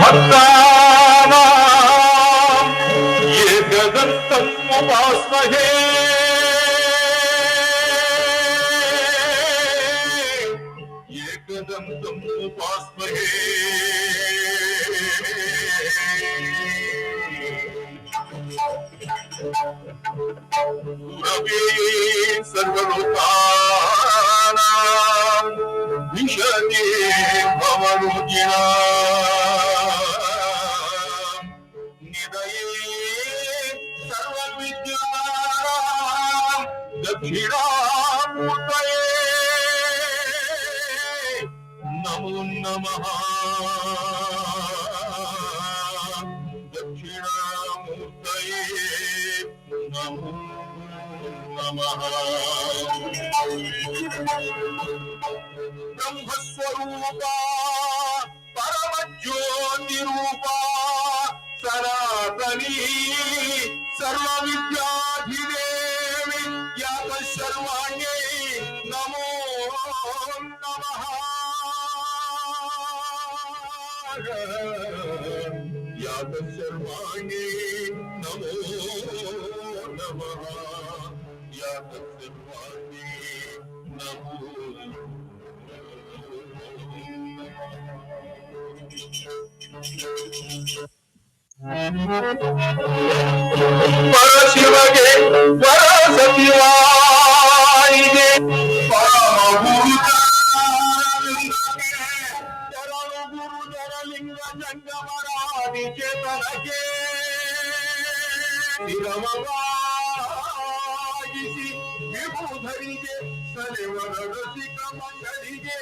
भक्तानां एकदन्तम् उपास्महे एकदन्तम् उपास्महे गुरवे सर्वलोकानां विशते भवरोगिणां निधये सर्वविद्यानां दक्षिणामूर्तये नमो नमः दक्षिणामूर्तये नमो नमः ब्रह्मस्वरूपा परमज्योतिरूपा सनातनी सर्वविद्याधिदेवी यातशर्वाण्यै नमो नमः यातशर्वाण्यै नमो नमः यातशर्वाण्यै नमो परशिवगे परसतिवाಯಿಗೆ ಗುರುಜರಲಿಂಗ ಜಂಗಮರಾದಿ ಚೇತನಕ್ಕೆ ನಿರಮವಾಗಿಸಿ ವಿಭೂಧರಿಗೆ ಸಲೆವರಸಿಕ ಮಂಡಳಿಗೆ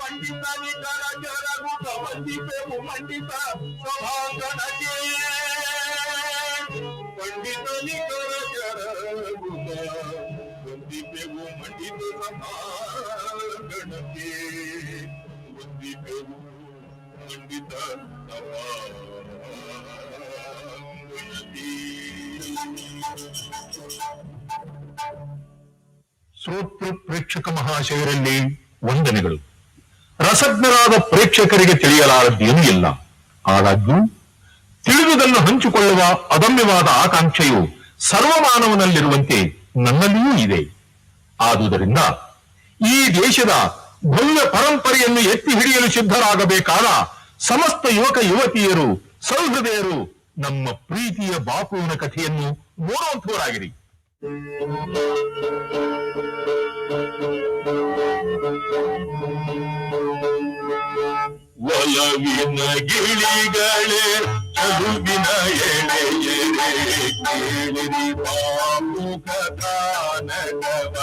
ಪಂಡಿತ ನಿಕರ ಜರಗುತ ವಂದಿಪೆವು ಮಂಡಿತ ಸಭಾಂಗಣಕ್ಕೆ ಪಂಡಿತ ನಿಕರ ಜರಗುತ ವಂದಿಪೆವು ಮಂಡಿತ ಸಭಾಂಗಣಕ್ಕೆ ವಂದಿಪೆವು ಮಂಡಿತ ಸಭಾಂಗಣಕ್ಕೆ. ಶ್ರೋತೃ ಪ್ರೇಕ್ಷಕ ಮಹಾಶಯರಲ್ಲಿ ವಂದನೆಗಳು. ರಸಜ್ಞರಾದ ಪ್ರೇಕ್ಷಕರಿಗೆ ತಿಳಿಯಲಾರದ್ದೇನೂ ಇಲ್ಲ. ಆದಾಗ್ಯೂ ತಿಳಿದುದನ್ನು ಹಂಚಿಕೊಳ್ಳುವ ಅದಮ್ಯವಾದ ಆಕಾಂಕ್ಷೆಯು ಸರ್ವಮಾನವನಲ್ಲಿರುವಂತೆ ನನ್ನಲ್ಲಿಯೂ ಇದೆ. ಆದುದರಿಂದ ಈ ದೇಶದ ಭವ್ಯ ಪರಂಪರೆಯನ್ನು ಎತ್ತಿ ಹಿಡಿಯಲು ಸಿದ್ಧರಾಗಬೇಕಾದ ಸಮಸ್ತ ಯುವಕ ಯುವತಿಯರು ಸೌಹೃದಯರು ನಮ್ಮ ಪ್ರೀತಿಯ ಬಾಪುವಿನ ಕಥೆಯನ್ನು ನೋಡುವಂತವರಾಗಿರಿ. ಒಲವಿನ ಗಿಳಿಗಳೇ ಚಲುವಿನ ಎಳೆ ಎಳೆ ಕೇಳಿರಿ ಬಾಪು ಕಥಾನಕವ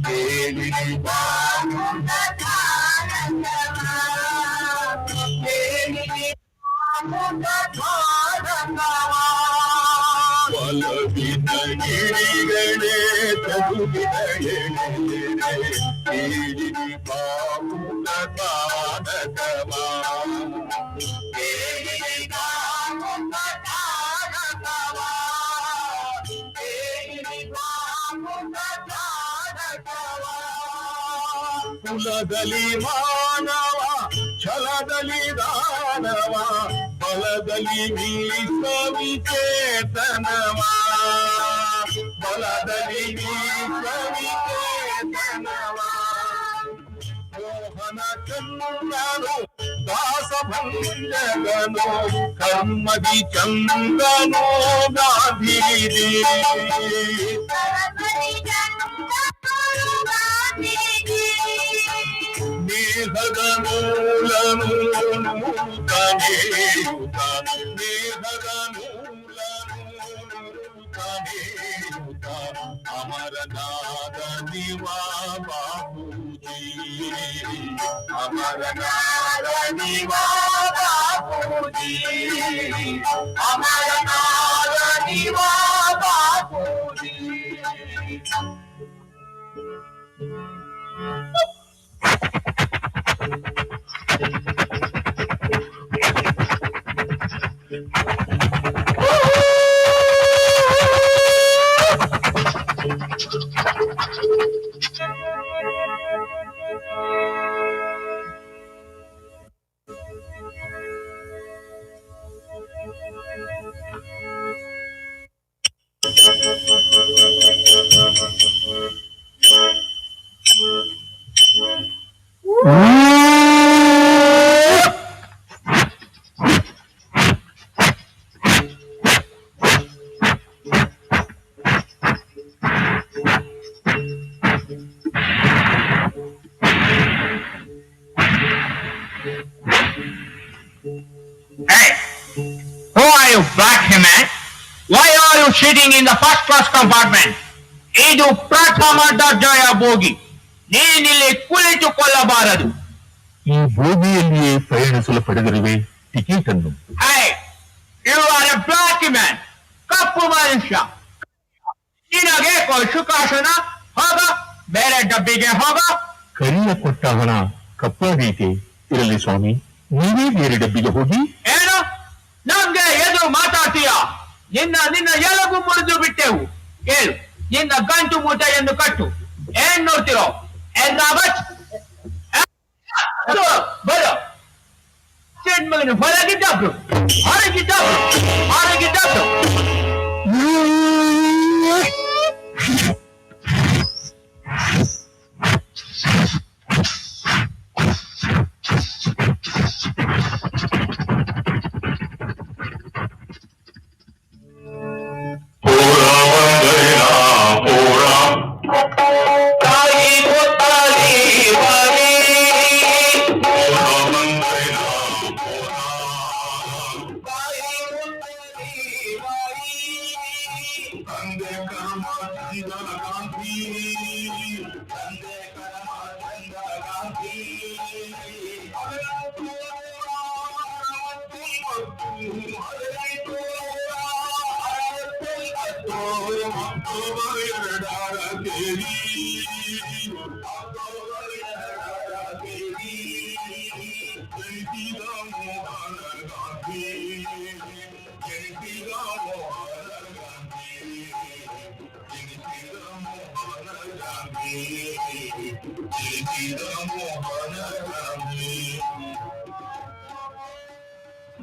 ಕೇಳಿರಿ ಬಾಪು ಕಥಾನಕವ ಕೇಳಿರಿ ಒಲವಿನ ಗಿಳಿಗಳೇ ಚಲುವಿನ ಎಳೆ ಎಳೆ ಕೇಳಿರಿ ಬಾಪು ಕಥಾನಕವ ಕೇಳಿರಿ ಬಾಪು ಕಥಾನಕವ ಕೇಳಿರಿ ಬಾಪು ಕಥಾನಕವ. ಕುಲದಲ್ಲಿ ಮಾನವ ಛಲದಲ್ಲಿ ದಾನವ ಬಲದಲ್ಲಿ ವಿಶ್ವವಿಚೇತನವ ಬಲದಲ್ಲಿ ವಿಶ್ವವಿಚೇತನವ ಮೋಹನ ಚಂದನು ದಾಸಭಂಜಗನು ಕರ್ಮದಿ ಚಂದನು Gandhiji ನೇಹದ ಮೂಲನು ನೂತನೇಯುತ ನೇಹದ ಮೂಲನು ನೂತನೇಯುತ ಅಮರನಾದ ನಿವಾ Bapuji ಅಮರನಾದ ನಿವಾ Bapuji ಅಮರನಾದ ನಿವಾ Bapuji. Hey, who are you, black man? Why are you sitting in the first class compartment? ಇದು ಪ್ರಥಮ ದರ್ಜೆಯ ಬೋಗಿ. ನೀನಿಲ್ಲಿ ಕುಳಿತುಕೊಳ್ಳಬಾರದು. ಈ ಬೋಗಿಯಲ್ಲಿಯೇ ಪ್ರಯಾಣಿಸಲು ಪಡೆದಿರುವೆ ಟಿಕೆಟ್ ಅನ್ನು. Hey, you are a black man. ಕಪ್ಪು ಮನುಷ್ಯ. ನಿನಗೆ ಸುಖಾಸನ ಹೋಗ, ಬೇರೆ ಡಬ್ಬಿಗೆ ಹೋಗ. ಕರಿಯ ಕೊಟ್ಟ ಹಣ ಕಪ್ಪಾಗೈತೆ. ಇರಲಿ ಸ್ವಾಮಿ, ನೀವೇ ಬೇರೆ ಡಬ್ಬಿಗೆ ಹೋಗಿ. ಏನು ನಮ್ಗೆ ಎದುರು ಮಾತಾಡ್ತೀಯ? ನಿನ್ನ ನಿನ್ನ ಎಲಗು ಮುರಿದು ಬಿಟ್ಟೆವು. ಕೇಳು, ನಿನ್ನ ಗಂಟು ಮೂಟೆಯನ್ನು ಕಟ್ಟು. ಏನ್ ನೋಡ್ತಿರೋ? ಬರೋ ಮಗನು ಹೊರಗಿದ್ದಬ್ರು, ಹೊರಗಿದ್ದಬ್ರು, ಹೊರಗಿದ್ದಬ್ರು.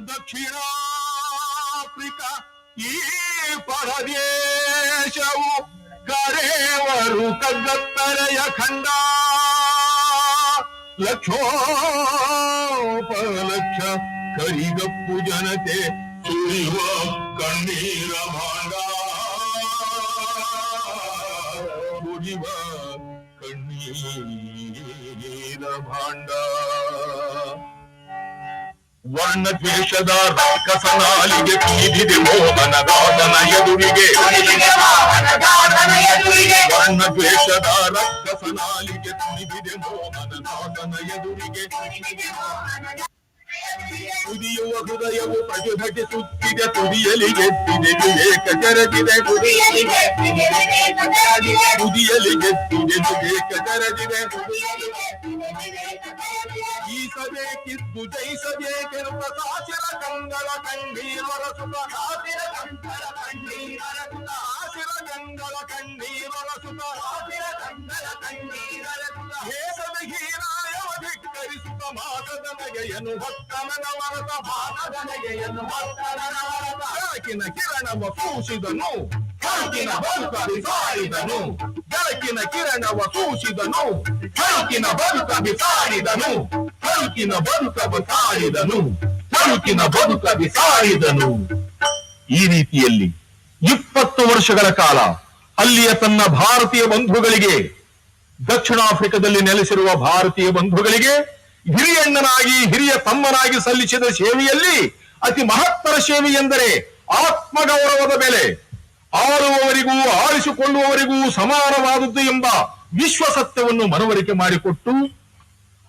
ದಕ್ಷಿಣ ಆಫ್ರಿಕಾ ಈ ಪರದೇಶವು ಕರೆವರು ಕಗ್ಗತ್ತರೆಯ ಖಂಡ. ಲಕ್ಷೋಪಲಕ್ಷ ಕರಿಗಪ್ಪು ಜನತೆ ಸುರಿಯುವ ಕಣ್ಣೀರ ಭಾಂಡ, ಸುರಿಯುವ ಕಣ್ಣೀರ ಭಾಂಡ. ವರ್ಣದ್ವೇಷದ ರಕ್ಕಸನಾಲಿಗೆ ಕುಣಿದಿದೆ ಮೋಹನದಾತನ ಎದುರಿಗೆ. ವರ್ಣದ್ವೇಷದ ರಕ್ಕಸನಾಲಿಗೆ ಕುಣಿದಿದೆ ಮೋಹನದಾತನ ಎದುರಿಗೆ. ಕುದಿಯುವ ಹೃದಯವು ಪ್ರತಿಭಟಿಸುತ್ತಿದೆ, ತುದಿಯಲಿ ಗೆದ್ದಿದೆ ವಿವೇಕ ಕೆರಗಿದೆ. ತುದಿಯಲಿ ಗೆದ್ದಿದೆ ವಿವೇಕ ಕೆರಗಿದೆ. ಈಸಬೇಕಿದ್ದು ಜಯಿಸಬೇಕೆಂಬ ಸಾಚಿರ ಕಂಗಳ ಕಣ್ಣೀರೊರಸುತ, ಸಾಚಿರ ಕಂಗಳ ಕಣ್ಣೀರೊರಸುತ, ಸಾಚಿರ ಕಂಗಳ ಕಣ್ಣೀರೊರಸುತ, ಸಾಚಿರ ಕಂಗಳ ಕಣ್ಣೀರೊರಸುತ. ಹೇಸದ ಹೀರಾಯವ ಧಿಕ್ಕರಿಸುತ್ತ ಮಾಸದ ನಗೆಯನ್ನು ಭಕ್ತನ ವರತ, ಭಾಗದ ನಗೆಯನ್ನು ಭಕ್ತನ ವರತ. ಬೆಳಕಿನ ಕಿರಣವ ಸೂಸಿದನು, ಬೆಳಕಿನ ಬದುಕ ಬಿಸಾಡಿದನು. ಬೆಳಕಿನ ಕಿರಣವ ಸೂಸಿದನು, ಬೆಳಕಿನ ಬದುಕ ಬಿಸಾಡಿದನು. ಬೆಳಕಿನ ಬದುಕ ಬಿಸಾಡಿದನು, ಬೆಳಕಿನ ಬದುಕ ಬಿಸಾಡಿದನು. ಈ ರೀತಿಯಲ್ಲಿ 20 ವರ್ಷಗಳ ಕಾಲ ಅಲ್ಲಿಯ ತನ್ನ ಭಾರತೀಯ ಬಂಧುಗಳಿಗೆ, ದಕ್ಷಿಣ ಆಫ್ರಿಕಾದಲ್ಲಿ ನೆಲೆಸಿರುವ ಭಾರತೀಯ ಬಂಧುಗಳಿಗೆ ಹಿರಿಯಣ್ಣನಾಗಿ ಹಿರಿಯ ತಮ್ಮನಾಗಿ ಸಲ್ಲಿಸಿದ ಸೇವೆಯಲ್ಲಿ ಅತಿ ಮಹತ್ತರ ಸೇವೆ ಎಂದರೆ ಆತ್ಮಗೌರವದ ಬೆಲೆ. ಆಳುವವರಿಗೂ ಆಳಿಸಿಕೊಳ್ಳುವವರಿಗೂ ಸಮಾನವಾದದ್ದು ಎಂಬ ವಿಶ್ವಸತ್ಯವನ್ನು ಮನವರಿಕೆ ಮಾಡಿಕೊಟ್ಟು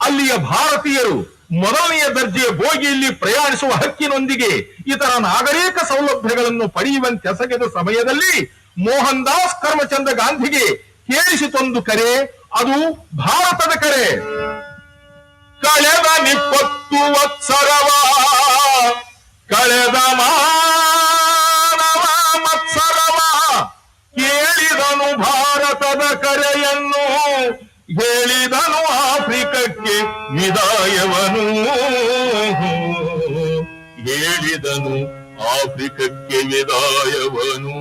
ಅಲ್ಲಿಯ ಭಾರತೀಯರು ಮೊದಲನೆಯ ದರ್ಜೆಯ ಬೋಗಿಯಲ್ಲಿ ಪ್ರಯಾಣಿಸುವ ಹಕ್ಕಿನೊಂದಿಗೆ ಇತರ ನಾಗರಿಕ ಸೌಲಭ್ಯಗಳನ್ನು ಪಡೆಯುವಂತೆಸಗಿದ ಸಮಯದಲ್ಲಿ ಮೋಹನ್ ದಾಸ್ ಕರ್ಮಚಂದ್ರ ಗಾಂಧಿಗೆ ಕೇಳಿಸಿತೊಂದು ಕರೆ. ಅದು ಭಾರತದ ಕರೆ. ಕಳೆದ 20 ವತ್ಸರವ ಕಳೆದ ಮಾನವ ಮತ್ಸರವ ಕೇಳಿದನು ಭಾರತದ ಕರೆಯನ್ನು, ಹೇಳಿದನು ಆಫ್ರಿಕಕ್ಕೆ ವಿದಾಯವನು, ಹೇಳಿದನು ಆಫ್ರಿಕಕ್ಕೆ ವಿದಾಯವನು.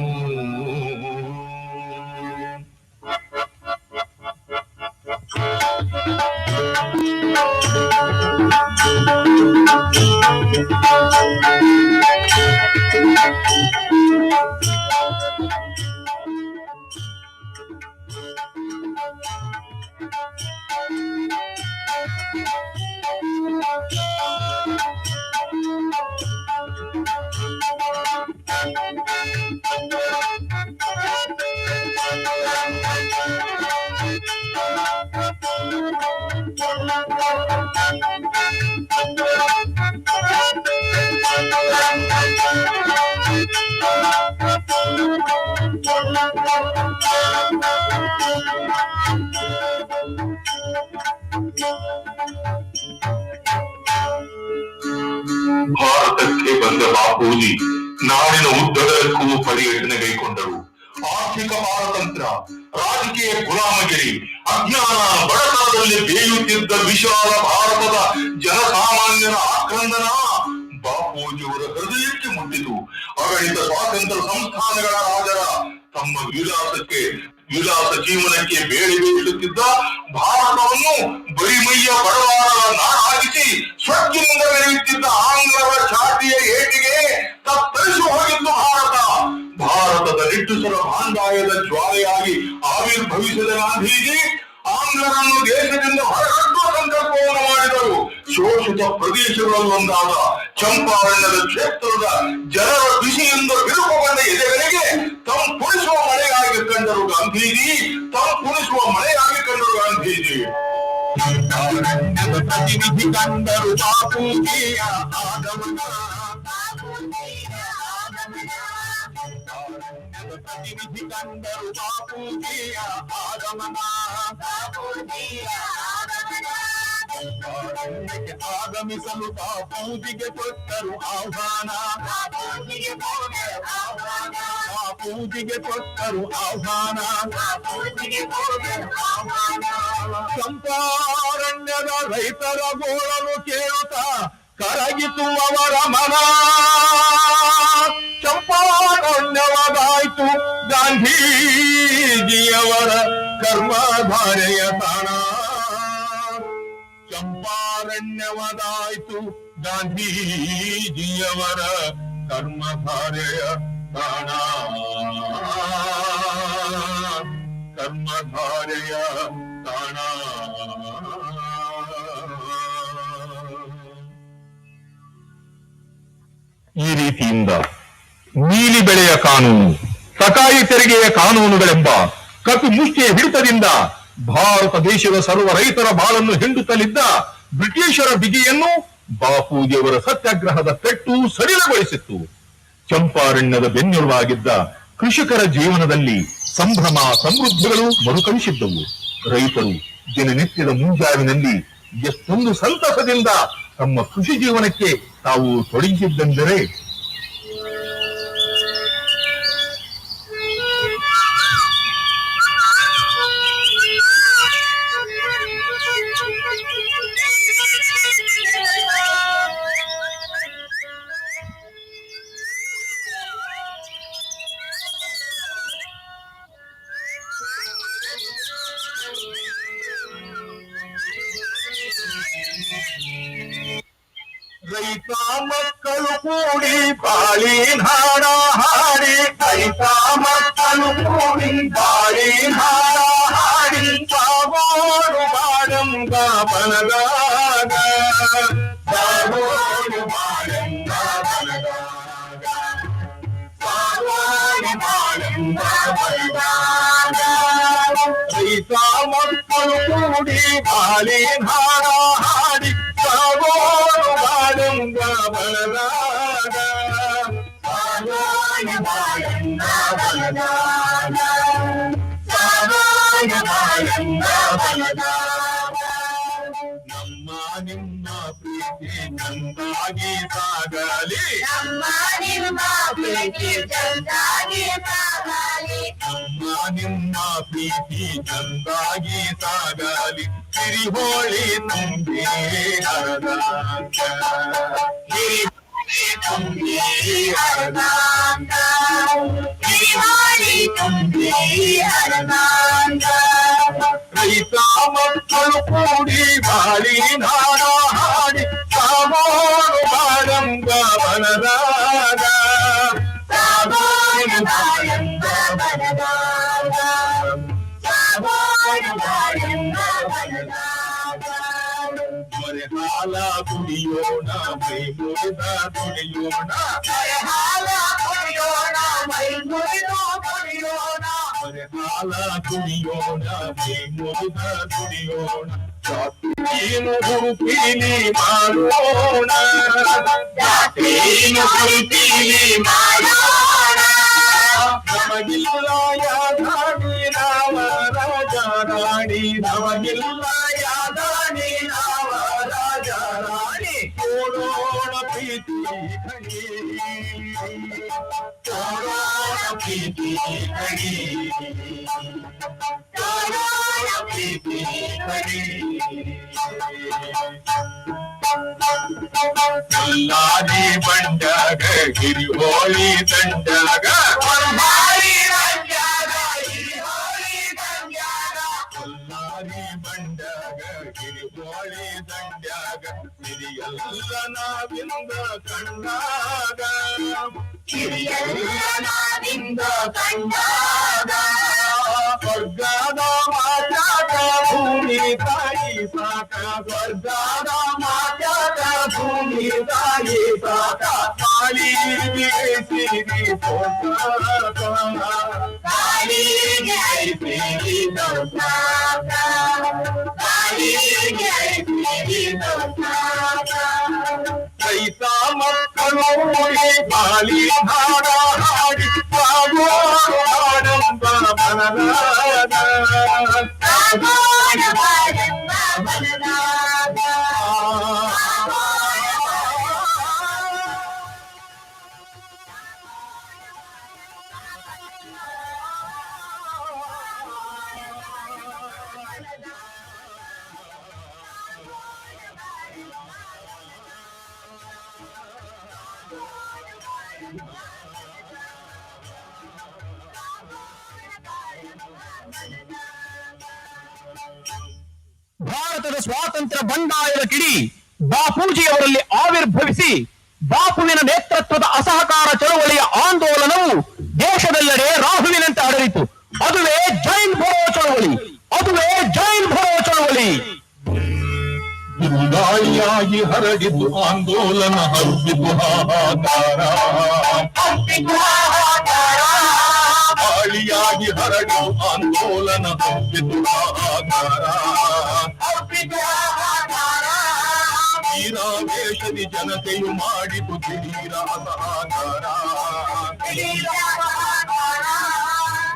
ಭಾರತಕ್ಕೆ ಬಂದ ಬಾಪೂಜಿ ನಾಡಿನ ಉದ್ದಗಲಕ್ಕೂ ಪರ್ಯಟನೆ ಕೈಗೊಂಡರು. ಆರ್ಥಿಕ ಪಾರತಂತ್ರ್ಯ, ರಾಜಕೀಯ ಗುಲಾಮಗಿರಿ, ಅಜ್ಞಾನ ಬಡತನದಲ್ಲಿ ಬೇಯುತ್ತಿದ್ದ ವಿಶಾಲ ಭಾರತದ ಜನಸಾಮಾನ್ಯರ ಆಕ್ರಂದನ ಬಾಪೂಜಿಯವರ ಹೃದಯಕ್ಕೆ ಮುಟ್ಟಿತು. ಅಗಣಿತ ಸ್ವಾತಂತ್ರ್ಯ ಸಂಸ್ಥಾನಗಳ ರಾಜರ ತಮ್ಮ ವಿಲಾಸ ಜೀವನಕ್ಕೆ ಬೇಳೆ ಬೀಸುತ್ತಿದ್ದ ಭಾರತವನ್ನು ಬರಿಮೈಯ ಬಡವಾರರ ನಾಡಾಗಿಸಿ ಸ್ವಚ್ಛದಿಂದ ಬೆಳೆಯುತ್ತಿದ್ದ ಆಂಗ್ಲರ ಛಾತಿಯ ಏಟಿಗೆ ತತ್ತರಿಸಿ ಹೋಗಿತ್ತು ಭಾರತದ ನಿಟ್ಟುಸರ ಭಾಂಡಾಯದ ಜ್ವಾಲೆಯಾಗಿ ಆವಿರ್ಭವಿಸಿದ ಗಾಂಧೀಜಿ ಆಂಗ್ಲರನ್ನು ದೇಶದಿಂದ ಹೊರಗಟ್ಟುವ ಸಂಕಲ್ಪವನ್ನು ಮಾಡಿದರು. ಶೋಷಿತ ಪ್ರದೇಶಗಳಲ್ಲೊಂದಾದ ಚಂಪಾರಣ್ಯದ ಕ್ಷೇತ್ರದ ಜನರ ಬಿಸಿಯಿಂದ ಬಿರುಕುಗೊಂಡ ಎದೆಗಳಿಗೆ ತಂಪುಣಿಸುವ ಮಳೆಯಾಗಿ ಕಂಡರು ಗಾಂಧೀಜಿ. ಪ್ರತಿನಿಧಿ ಕಂಡರು ಬಾಪೂಜಿಯ ಆಗಮನ. ಪ್ರತಿನಿಧಿ ಕಂಡರು ಬಾಪೂಜಿಯ ಆಗಮನ. ಆಗಮಿಸಲು ಬಾಪೂಜಿಗೆ ಕೊಟ್ಟರು ಆಹ್ವಾನ. ಬಾಪೂಜಿಗೆ ಕೊಟ್ಟರು ಆಹ್ವಾನ. ಚಂಪಾರಣ್ಯದ ರೈತರ ಗೋಳಲು ಕೇಳುತ್ತಾ ಕರಗಿತು ಅವರ ಮನ. ಚಂಪಾರಣ್ಯವಾದಾಯ್ತು ಗಾಂಧೀಜಿಯವರ ಕರ್ಮಧಾರೆಯ ತಾಣ. ಚಂಪಾರಣ್ಯವಾದಾಯ್ತು ಗಾಂಧೀಜಿಯವರ ಕರ್ಮಧಾರೆಯ ತಾಣ. ಕರ್ಮಧಾರೆಯ ತಾಣ. ಈ ರೀತಿಯಿಂದ ನೀಲಿ ಬೆಳೆಯ ಕಾನೂನು, ಸಕಾಯಿ ತೆರಿಗೆಯ ಕಾನೂನುಗಳೆಂಬ ಕಪಿ ಮುಷ್ಟಿಯ ಹಿಡಿತದಿಂದ ಭಾರತ ದೇಶದ ಸರ್ವ ರೈತರ ಬಾಳನ್ನು ಹಿಂಡುತ್ತಲಿದ್ದ ಬ್ರಿಟಿಷರ ಬಿಗಿಯನ್ನು ಬಾಪೂಜಿಯವರ ಸತ್ಯಾಗ್ರಹದ ಪೆಟ್ಟು ಸಡಿಲಗೊಳಿಸಿತ್ತು. ಚಂಪಾರಣ್ಯದ ಬೆನ್ನೆಲುಬಾಗಿದ್ದ ಕೃಷಿಕರ ಜೀವನದಲ್ಲಿ ಸಂಭ್ರಮ ಸಮೃದ್ಧಿಗಳು ಮರುಕಳಿಸಿದ್ದವು. ರೈತರು ದಿನನಿತ್ಯದ ಮುಂಜಾವಿನಲ್ಲಿ ಎಷ್ಟೊಂದು ಸಂತಸದಿಂದ ತಮ್ಮ ಕೃಷಿ ಜೀವನಕ್ಕೆ ತಾವು ತೊಡಗಿಸಿದ್ದೆಂದರೆ ರೈತ ಮಕ್ಕಳು ಕೂಡಿ ಬಾಳಿನ ಹಾಡ ಹಾಡಿ. ರೈತ ಮಕ್ಕಳು ಕೂಡಿ ಬಾಳಿನ ಹಾಡ ಹಾಡಿ. ಸಾಗೋಡು ಬಾಡಂಬ ಬನದಾಗ. ಸಾಗೋಡು ಬಾಡಂಬ ಬನದಾಗ. ಸಾಗೋಡು ಬಾಡಂಬ ಬನದಾಗ. ರೈತ ಮಕ್ಕಳು ಕೂಡಿ ಬಾಳಿನ ಹಾಡ ಹಾಡಿ. ಸಾಗೋಡು ಬಾಡಂಬ ಬನದಾಗ. ಸಾಗೋಡು ಬಾಡಂಬ ಬನದಾಗ. ಸಾಗೋಡು ಬಾಡಂಬ ಬನದಾಗ. ನಮ್ಮ ನಿಮ್ಮ ಪ್ರೀತಿ ಚಂದಾಗಿ ಸಾಗಲಿ. ನಮ್ಮ ನಿಮ್ಮ ಪ್ರೀತಿ ಚಂದಾಗಿ ಸಾಗಲಿ. ನಮ್ಮ ನಿಮ್ಮ ಪ್ರೀತಿ ಚಂದಾಗಿ ಸಾಗಲಿ. ಸಿರಿಹೋಳಿ ತುಂಬಿ ಹರದಾಂತ. ಸಿರಿಹೋಳಿ ತುಂಬಿ ಹರದಾಂತ. ಸಿರಿಹೋಳಿ ತುಂಬಿ ಹರದಾಂತ. ರೈತ ಮಕ್ಕಳು ಕೂಡಿ ಬಾಳಿನ ಹಾಡ ಹಾಡಿ. ಸಾಗೋಡು ಬಾಡಂಬ ಬನದಾಗ. ಸಾಗೋಡು ಬಾಡಂಬ ಬನದಾಗ. ಸಾಗೋಡು ಬಾಡಂಬ ಬನದಾಗ. ಮೊರೆ ಹಾಲ ಕುಡಿಯೋಣ, ಮೈ ಮುರಿದ ಕುಡಿಯೋಣ. ಮೊರೆ ಹಾಲ ಕುಡಿಯೋಣ, ಮೈ ಮುರಿದ ಕುಡಿಯೋಣ. ಮೊರೆ ಹಾಲ ಕುಡಿಯೋಣ, ಮೈ ಮುರಿದ ಕುಡಿಯೋಣ. ಜಾತಿಯನ್ನು ಹುಡುಕಿಲಿ ಮಾಡೋಣ. ಜಾತಿಯನ್ನು ಹುಡುಕಿಲಿ ಮಾಡೋಣ. ನಮಗಿಲ್ಲ ಯಾದಾಡಿ ನಾವ ರಾಜ ರಾಣಿ. ನಮಗಿಲ್ಲ ಯಾದಾಡಿ ನಾವ ರಾಜ ರಾಣಿ. ಕೊಡೋಣ ಪ್ರೀತಿ ಕಣಿ ತೋರೋಣ ಪ್ರೀತಿ ಕಣಿ ತೋರೋಣ ಪ್ರೀತಿ ಕಣಿ ಕಲ್ಲಾದಿ ಬಂಡಾಗ ಗಿರಿಗೋಳಿ ದಂಡಾಗ ಕಲ್ಲಾದಿ ಬಂಡಾಗ ಗಿರಿಗೋಳಿ ದಂಡ್ಯಾಗ ಹಿರಿಯಲ್ಲ ನಾವಿಂದ ಕಂಡಾಗ ಹಿರಿಯಲ್ಲ ನಾವಿಂದ ಕಂಡಾಗ ಸ್ವರ್ಗದ ಮಾತಾಟ ಭೂಮಿ ತಾಯಿ ಸಾಕ ಸ್ವರ್ಗದ ಮಾತಾಟ ಭೂಮಿ ತಾಯಿ ಸಾಕ ಕಾಳಿಗೆ ಸಿರಿ ಸೋತ ಕಾಳಿಗೆ ಸಿರಿ ಸೋತ ಕಾಳಿಗೆ ಸಿರಿ ಸೋತ ರೈತ ಮಕ್ಕಳು ಬಾಳಿ ಹಾಡ ಹಾಡಿ ಸಾಗೋಡಂಬ ಮನದಾದ ಭಾರತದ ಸ್ವಾತಂತ್ರ್ಯ ಬಂಡಾಯದ ಕಿಡಿ ಬಾಪೂಜಿಯವರಲ್ಲಿ ಆವಿರ್ಭವಿಸಿ ಬಾಪುವಿನ ನೇತೃತ್ವದ ಅಸಹಕಾರ ಚಳವಳಿಯ ಆಂದೋಲನವು ದೇಶದೆಲ್ಲೆಡೆ ರಾಹುವಿನಂತೆ ಹರಡಿತು. ಅದುವೇ ಜೈನ್ ಭರೋ ಚಳವಳಿ. ಅದುವೇ ಜೈನ್ ಭರೋ ಚಳವಳಿ. ದುರ್ಗಾಯಿಯಾಗಿ ಹರಡಿತು ಆಂದೋಲನ ಹಬ್ಬಿತು ಹಾಹಾಕಾರ ಗಾಳಿಯಾಗಿ ಹರಡಿತು ಆಂದೋಲನ ಹಬ್ಬಿತು ಹಾಹಾಕಾರ ವೀರಾವೇಶದಿ ಜನತೆಯು ಮಾಡಿತು ದಿಢೀರ ಅಸಹಕಾರ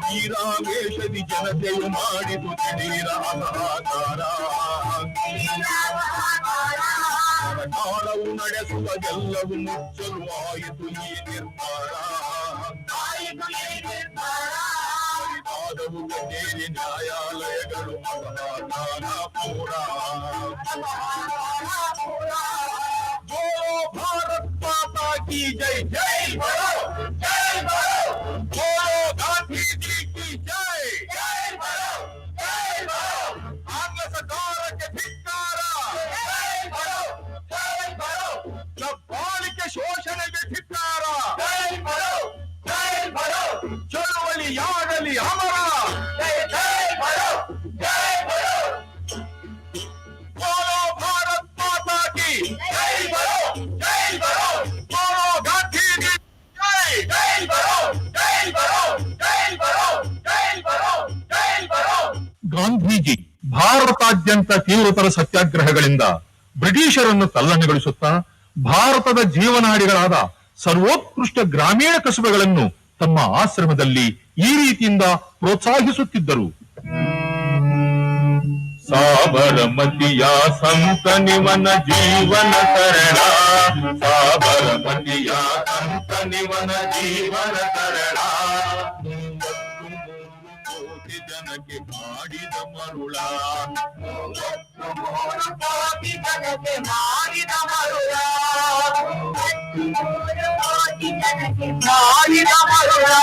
ವೀರಾವೇಶದಿ ಜನತೆಯು ಮಾಡಿತು ದಿಢೀರ ಅಸಹಕಾರ ಸರ್ಕಾರವು ನಡೆಸುವ ಎಲ್ಲವೂ ಮುಚ್ಚಲು ಆಯಿತು ಈ ನಿರ್ಧಾರ ಪರಿವಾದವು ಕಚೇರಿ ನ್ಯಾಯಾಲಯಗಳು ಅಸಮಾಧಾನ ಪೂರ ಬೋಲೋ ಭಾರತ್ ಮಾತಾ ಕಿ ಜೈ ಜೈ ಬರೋ ಜೈ ಬರೋ ಬೋಲೋ ಗಾಂಧೀಜಿ ಕಿ ಜೈ ಜೈ ಬರೋ ಜೈ ಬರೋ ಆಂಗ್ಲ ಸರ್ಕಾರಕ್ಕೆ ಧಿಕ್ಕಾರ ಜೈ ಬರೋ ಜೈ ಬರೋ ದಬ್ಬಾಳಿಕೆ ಶೋಷಣೆಗೆ ಧಿಕ್ಕಾರ ಜೈ ಬರೋ ಜೈ ಬರೋ ಚಳುವಳಿಯಾಗಲಿ ಅಮರ ಜೈ ಜೈ ಬರೋ ಜೈ ಬರೋ ಬೋಲೋ ಭಾರತ್ ಮಾತಾ ಕಿ ಜೈ ಬರೋ ಜೈ ಬರೋ ಬೋಲೋ ಗಾಂಧೀಜಿ ಜೈ ಜೈ ಬರೋ ಜೈ ಬರೋ ಜೈ ಬರೋ ಜೈ ಬರೋ ಜೈ ಬರೋ ಗಾಂಧೀಜಿ ಭಾರತಾದ್ಯಂತ ತೀವ್ರತರ ಸತ್ಯಾಗ್ರಹಗಳಿಂದ ಬ್ರಿಟಿಷರನ್ನು ತಲ್ಲಣೆಗೊಳಿಸುತ್ತಾ ಭಾರತದ ಜೀವನಾಡಿಗಳಾದ ಸರ್ವೋತ್ಕೃಷ್ಟ ಗ್ರಾಮೀಣ ಕಸುಬುಗಳನ್ನು ತಮ್ಮ ಆಶ್ರಮದಲ್ಲಿ ಈ ರೀತಿಯಿಂದ ಪ್ರೋತ್ಸಾಹಿಸುತ್ತಿದ್ದರು. ಸಾಬರಮತಿಯ ಸಂತ ನಿವನ ಜೀವನ ಸರಳ ಸಾಬರಮತಿಯ ಸಂತ ನಿವನ ಜೀವನ ಸರಳ 33 ಕೋಟಿ ಜನಕ್ಕೆ ಮಾಡಿದ ಮರುಳ 33 ಕೋಟಿ ಜನಕ್ಕೆ ಮಾಡಿದ ಮರುಳ 33 ಕೋಟಿ ಜನಕ್ಕೆ ಮಾಡಿದ ಮರುಳ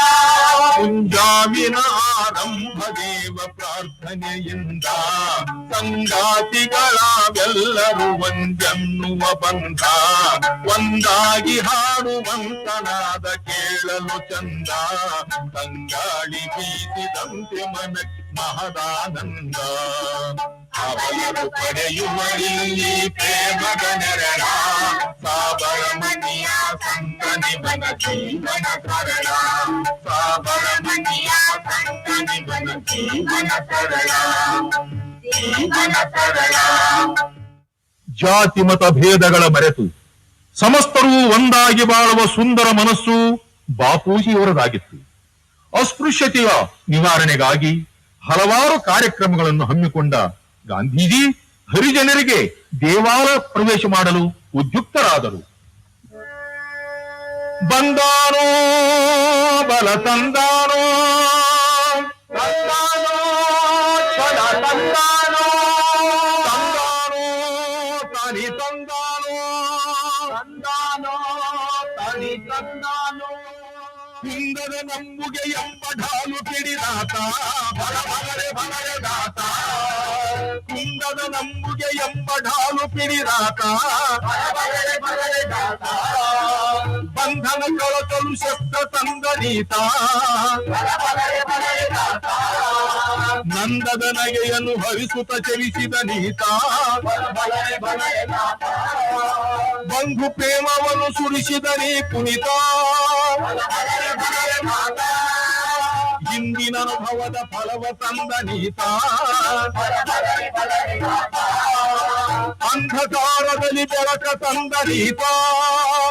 ಮುಂಜಾವಿನ ಆರಂಭ ದೇವ ಪ್ರಾರ್ಥನೆಯಿಂದ ಸಂಗಾತಿಗಳವೆಲ್ಲರೂ ಒಂದೆನ್ನುವ ಬಂಧ ಒಂದಾಗಿ ಹಾಡುವಂತನಾದ ಕೇಳಲು ಚಂದ ತಂಗಾಳಿ ಬೀಸಿದಂತೆ ಮನ ಮಹದಾನಂದ ಅವನರು ಪಡೆಯುವ ಇಲ್ಲಿ ಪ್ರೇಮದ ನೆರಳ ಸಾಬರಮತಿಯ ಸಂತ ನಿವನ ಜೀವನ ಸರಳ ಸಾಬರಮತಿಯ ಸಂತ ನಿವನ ಜೀವನ ಸರಳ ಜೀವನ ಸರಳ ಜಾತಿ ಮತ ಭೇದಗಳ ಮರೆತು ಸಮಸ್ತರೂ ಒಂದಾಗಿ ಬಾಳುವ ಸುಂದರ ಮನಸ್ಸು ಬಾಪೂಜಿಯವರದಾಗಿತ್ತು. ಅಸ್ಪೃಶ್ಯತೆಯ ನಿವಾರಣೆಗಾಗಿ ಹಲವಾರು ಕಾರ್ಯಕ್ರಮಗಳನ್ನು ಹಮ್ಮಿಕೊಂಡ ಗಾಂಧೀಜಿ ಹರಿಜನರಿಗೆ ದೇವಾಲಯ ಪ್ರವೇಶ ಮಾಡಲು ಉದ್ಯುಕ್ತರಾದರು. ಬಂದಾನೋ ಬಲ ತಂದಾನೋ ತಂದಾನೋ ಛಲ ತಂದಾನೋ ತಂದಾನೋ ತನಿ ತಂದಾನೋ ತಂದಾನೋ ತನಿ ತಂದಾನೋ ಕುಂದದ ನಂಬುಗೆ ಎಂಬ ಢಾಲು ಪಿಡಿದಾತ ಬಲ ಬಲರೆ ಬಲರೆ ದಾತ ಕುಂದದ ನಂಬುಗೆ ಎಂಬ ಢಾಲು ಪಿಡಿದಾತ ಬಲರೆ ಬಲರೆ ದಾತ ಬಂಧನ ಕಳಚಲು ಶಸ್ತ್ರ ತಂದನೀತ ಬಲರೆ ಬಲರೆ ದಾತ ನಂದದ ನಗೆಯನ್ನು ಹರಿಸುತ್ತ ಚಲಿಸಿದ ನೀತ ಬಲರೆ ಬಲರೆ ದಾತ ಬಂಧು ಪ್ರೇಮವನ್ನು ಸುರಿಸಿದ ನೀ ಪುನಿತ ಬಲರೆ ಬಲರೆ ದಾತ ಇಂದಿನ ಅನುಭವದ ಫಲವ ತಂದ ನೀತ ಬಲರೆ ಬಲರೆ ದಾತ ಅಂಧಕಾರದಲ್ಲಿ ಬೆಳಕ ತಂದ ನೀತ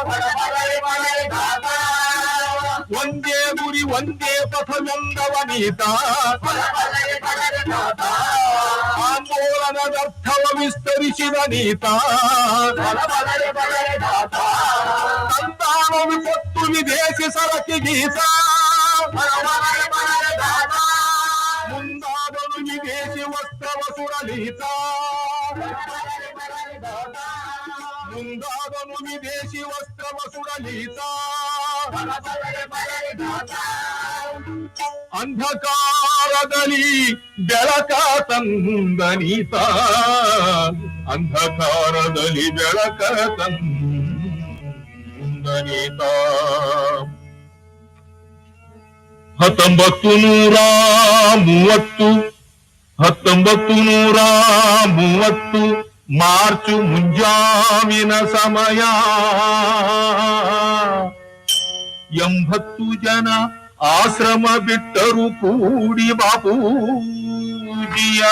ಬಲರೆ ಬಲರೆ ದಾತ ಒಂದೇ ಗುರಿ ಒಂದೇ ಪಥವೆಂದವ ನೀತ ಬಲರೆ ಬಲರೆ ದಾತ ಆಂದೋಲನದರ್ಥವ ವಿಸ್ತರಿಸಿದ ನೀತ ಬಲರೆ ಬಲರೆ ದಾತ ಸಂತಾನ ವಿಪತ್ತು ವಿದೇಶಿ ಸರತಿ ಗೀತ ಬಲರೆ ಬಲರೆ ದಾತ ಮುಂದಾದನು ವಿದೇಶಿ ವಸ್ತ್ರವ ಸುರಲೀತ ಬಲರೆ ಬಲರೆ ದಾತ ಮುಂದಾದನು ವಿದೇಶಿ ವಸ್ತ್ರವ ಸುರಲೀತ ಬಲರೆ ಬಲರೆ ದಾತ ಅಂಧಕಾರದಲ್ಲಿ ಬೆಳಕ ತಂದನೀತ ಅಂಧಕಾರದಲ್ಲಿ ಬೆಳಕ ತಂದನೀತ 1930 ಮಾರ್ಚ್ ಮುಂಜಾವಿನ ಸಮಯ 80 ಜನ ಆಶ್ರಮ ಬಿಟ್ಟರು ಕೂಡಿ ಬಾಪೂಜಿಯ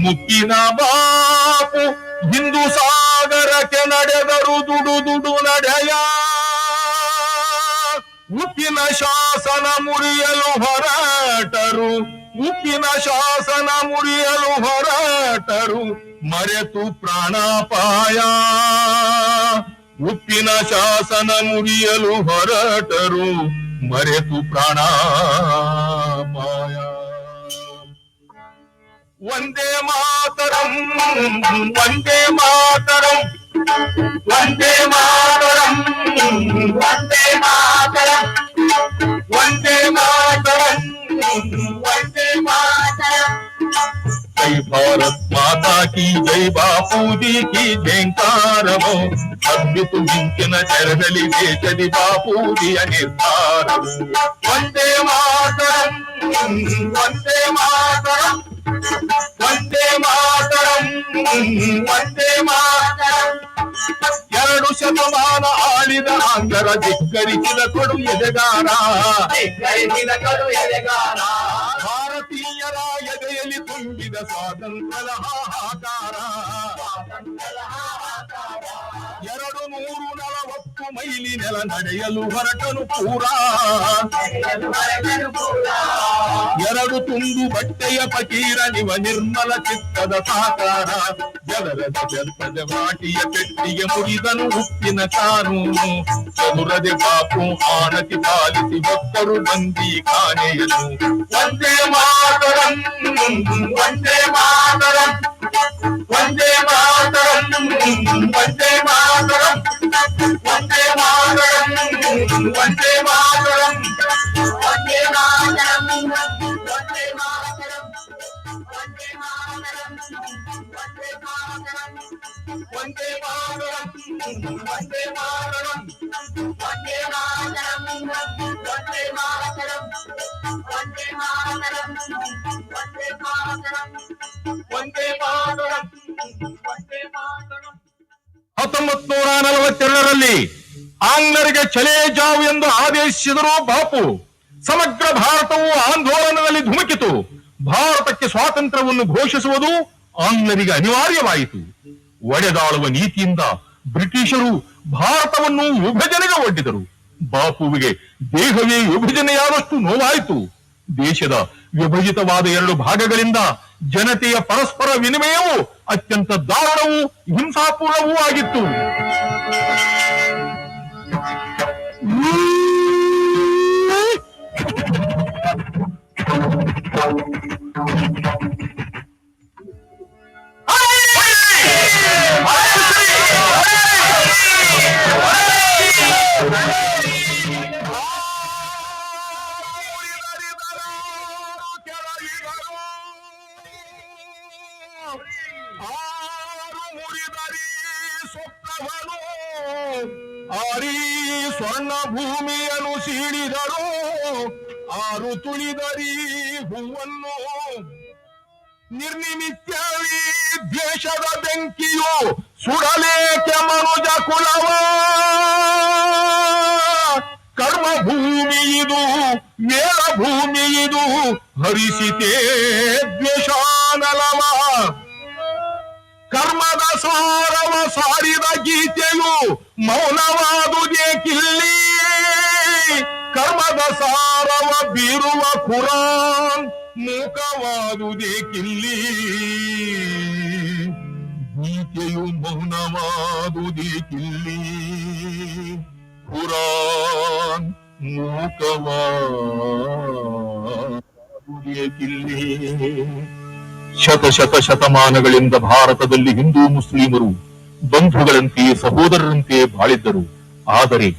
ಮುಕ್ಕಿನ ಬಾಪು ಹಿಂದೂ ಸಾಗರಕ್ಕೆ ನಡೆದರು ದುಡು ನಡೆಯ ಉಪ್ಪಿನ ಶಾಸನ ಮುರಿಯಲು ಹೊರಟರು ಉಪ್ಪಿನ ಶಾಸನ ಮುರಿಯಲು ಹೊರಟರು ಮರೆತು ಪ್ರಾಣಾಪಾಯ ಉಪ್ಪಿನ ಶಾಸನ ಮುರಿಯಲು ಹೊರಟರು ಮರೆತು ಪ್ರಾಣಾಪಾಯ ವಂದೇ ಮಾತರಂ ವಂದೇ ಮಾತರಂ ವಂದೇ ಮಾತರಂ ವಂದೇ ಮಾತರಂ ವಂದೇ ಮಾತರಂ ವಂದೇ ಮಾತರಂ ಜೈ ಭಾರತ್ ಮಾತಾ ಕಿ ಜೈ ಬಾಪೂಜಿ ಕಿ ಜೈಂಕಾರವೋ ಅದ್ಭುತ ಮಿಂಚಿನ ಜರದಲ್ಲಿ ದೇಶದಿ ಬಾಪೂಜಿಯ ನಿರ್ಧಾರವು ವಂದೇ ಮಾತರಂ ವಂದೇ ಮಾತರಂ ವಂದೇ ಮಾತರಂ ವಂದೇ ಮಾತರಂ 2 ಶತಮಾನ ಆಳಿದ ಆಂಧ್ರ ಧಿಕ್ಕರಿಸಿದ ಕೊಡು ಎದೆಗಾರ ಭಾರತೀಯರ ಎದೆಯಲ್ಲಿ ತುಂಬಿದ ಸ್ವಾತಂತ್ರ್ಯದ ಹಾಹಾಕಾರ 240 ಮೈಲಿ ನೆಲ ನಡೆಯಲು ಹೊರಟನು ಪೂರಾ 2 ತುಂಡು ಬಟ್ಟೆಯ ಫಕೀರ ನಿವ ನಿರ್ಮಲ ಚಿತ್ತದ ಸಾಕಾರ ಜಲರದ ಜಲ್ಪದ ಮಾಟಿಯ ಪೆಟ್ಟಿಗೆ ಮುರಿದನು ಉಪ್ಪಿನ ಕಾನೂನು ಚದುರದೆ ಬಾಪು ಆಣತಿ ಪಾಲಿಸಿ ಭಕ್ತರು ಬಂದಿ ಖಾನೆಯನು ವಂದೇ ಮಾತರಂ ವಂದೇ ಮಾತರಂ ವಂದೇ ಮಾತರಂ ವಂದೇ ಮಾತರಂ ವಂದೇ ಮಾತರಂ ವಂದೇ ಮಾತರಂ ವಂದೇ ಮಾತರಂ ವಂದೇ ಮಾತರಂ ವಂದೇ ಮಾತರಂ ವಂದೇ ಮಾತರಂ ವಂದೇ ಮಾತರಂ ವಂದೇ ಮಾತರಂ ವಂದೇ ಮಾತರಂ ವಂದೇ ಮಾತರಂ ವಂದೇ ಮಾತರಂ ವಂದೇ ಮಾತರಂ ವಂದೇ ಮಾತರಂ 1942ರಲ್ಲಿ ಆಂಗ್ಲರಿಗೆ ಚಲೇ ಜಾವ್ ಎಂದು ಆದೇಶಿಸಿದರು ಬಾಪು. ಸಮಗ್ರ ಭಾರತವು ಆಂದೋಲನದಲ್ಲಿ ಧುಮುಕಿತು. ಭಾರತಕ್ಕೆ ಸ್ವಾತಂತ್ರ್ಯವನ್ನು ಘೋಷಿಸುವುದು ಆಂಗ್ಲರಿಗೆ ಅನಿವಾರ್ಯವಾಯಿತು. ಒಡೆದಾಳುವ ನೀತಿಯಿಂದ ಬ್ರಿಟಿಷರು ಭಾರತವನ್ನು ವಿಭಜನೆಗೆ ಒಡ್ಡಿದರು. ಬಾಪುವಿಗೆ ದೇಹವೇ ವಿಭಜನೆಯಾದಷ್ಟು ನೋವಾಯಿತು. ದೇಶದ ವಿಭಜಿತವಾದ 2 ಭಾಗಗಳಿಂದ ಜನತೆಯ ಪರಸ್ಪರ ವಿನಿಮಯವು ಅತ್ಯಂತ ದಾರುಣವೂ ಹಿಂಸಾಪೂರ್ಣವೂ ಆಗಿತ್ತು. ಆರೀ ಸ್ವರ್ಣ ಭೂಮಿಯನ್ನು ಸೀಳಿದರು, ಆರು ತುಳಿದರಿ ಹೂವನ್ನು. ನಿರ್ನಿಮಿತ್ಯವೀ ದ್ವೇಷದ ಬೆಂಕಿಯು ಸುಡಲೇಕೆ ಮನುಜ ಕುಲವ. ಕರ್ಮ ಭೂಮಿ ಇದು, ಮೇಳ ಭೂಮಿ ಇದು, ಹರಿಸಿತೇ ದ್ವೇಷಾನಲವ. ಕರ್ಮದ ಸಾರವ ಸಾರಿದ ಗೀತೆಯು ಮೌನವಾದುದೇಕಿಲ್ಲಿ. ಕರ್ಮದ ಸಾರವ ಬೀರುವ ಕುರಾನ್ ಮೂಕವಾದುದೇಕಿಲ್ಲಿ. ಗೀತೆಯು ಮೌನವಾದುದೇಕಿಲ್ಲಿ, ಕುರಾನ್ ಮೂಕವಾದುದೇಕಿಲ್ಲಿ. ಶತಮಾನಗಳಿಂದ ಭಾರತದಲ್ಲಿ ಹಿಂದೂ ಮುಸ್ಲಿಮರು ಬಂಧುಗಳಂತೆ ಸಹೋದರರಂತೆ ಬಾಳಿದ್ದರು. ಆದರೆ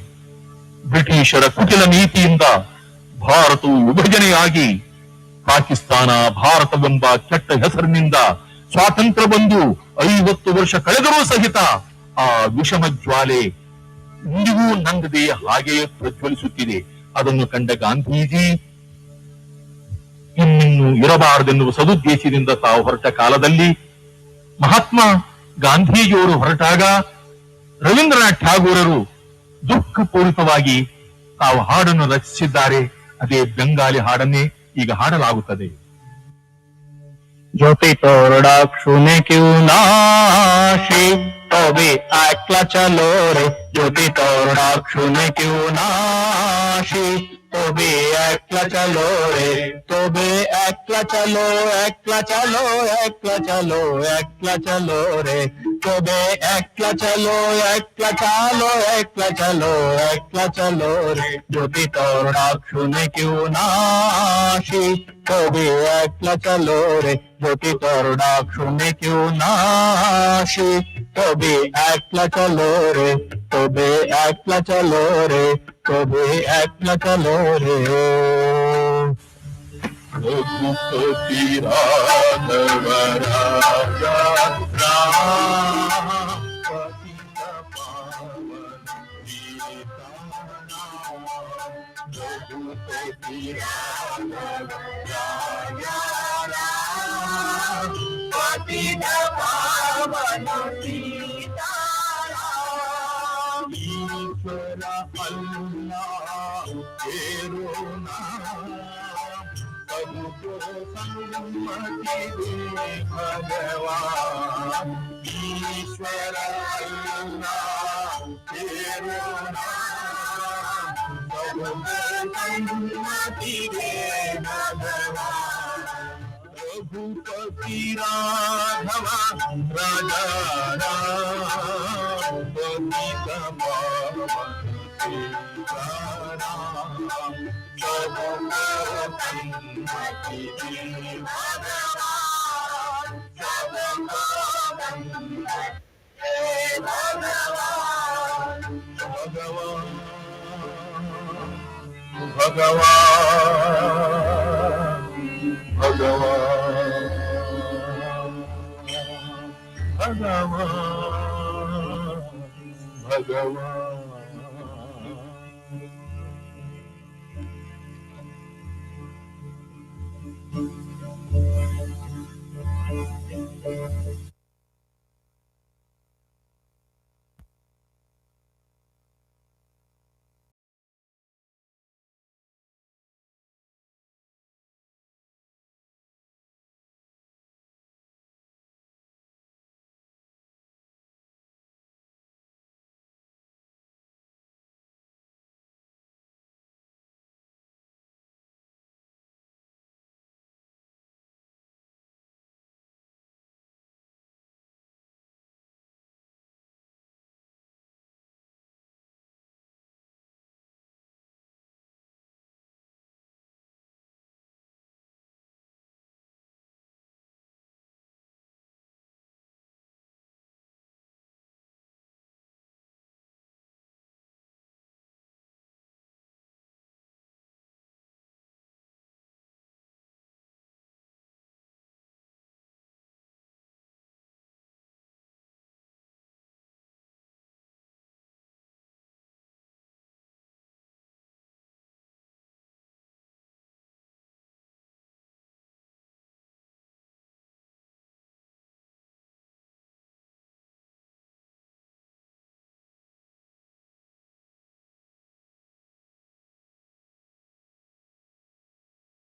ಬ್ರಿಟಿಷರ ಕುಟಿಲ ನೀತಿಯಿಂದ ಭಾರತವು ವಿಭಜನೆಯಾಗಿ ಪಾಕಿಸ್ತಾನ ಭಾರತವೆಂಬ ಕೆಟ್ಟ ಹೆಸರಿನಿಂದ ಸ್ವಾತಂತ್ರ್ಯ ಬಂದು 50 ವರ್ಷ ಕಳೆದರೂ ಸಹಿತ ಆ ವಿಷಮ ಜ್ವಾಲೆ ಇಂದಿಗೂ ನಂದದೆ ಹಾಗೆಯೇ ಪ್ರಜ್ವಲಿಸುತ್ತಿದೆ. ಅದನ್ನು ಕಂಡ ಗಾಂಧೀಜಿ ಇನ್ನಿನ್ನು ಇರಬಾರದೆನ್ನುವ ಸದುದ್ದೇಶದಿಂದ ತಾವು ಹೊರಟ ಕಾಲದಲ್ಲಿ ಮಹಾತ್ಮ ಗಾಂಧೀಜಿಯವರು ಹೊರಟಾಗ ರವೀಂದ್ರನಾಥ್ ಠಾಗೂರರು ದುಃಖಪೂರಿತವಾಗಿ ತಾವು ಹಾಡನ್ನು ರಚಿಸಿದ್ದಾರೆ. ಅದೇ ಬೆಂಗಾಲಿ ಹಾಡನ್ನೇ ಈಗ ಹಾಡಲಾಗುತ್ತದೆ. জ্যোতি তোর ডাক শুনে কেউ না আসে, তবে একলা চলো রে। জ্যোতি তোর ডাক শুনে কেউ না আসে, তবে একলা চলো রে। তবে একলা চলো, একলা চলো, একলা চলো, একলা চলো রে। তবে একলা চলো, একলা চলো, একলা চলো, একলা চলো রে। যদি তোর ডাক শুনে কেউ না আসে, তবে একলা চলো রে। যদি তোর ডাক শুনে কেউ না আসে, তবে একলা চলো রে। তবে একলা চলো রে। তবে একলা চলো রে। रघुपति राघव राजा राम, पतित पावन सीताराम। रघुपति राघव राजा राम, पतित पावन सीताराम। ईश्वर अल्लाह तेरो नाम, सबको सम्मति दे भगवान। ईश्वर अल्लाह तेरो नाम, सबको सम्मति दे भगवान। रघुपति राघव राजा राम, पतित पावन सीताराम। सबको सम्मति दे भगवान, सबको सम्मति दे भगवान। भगवान भगवान भगवान भगवान भगवान।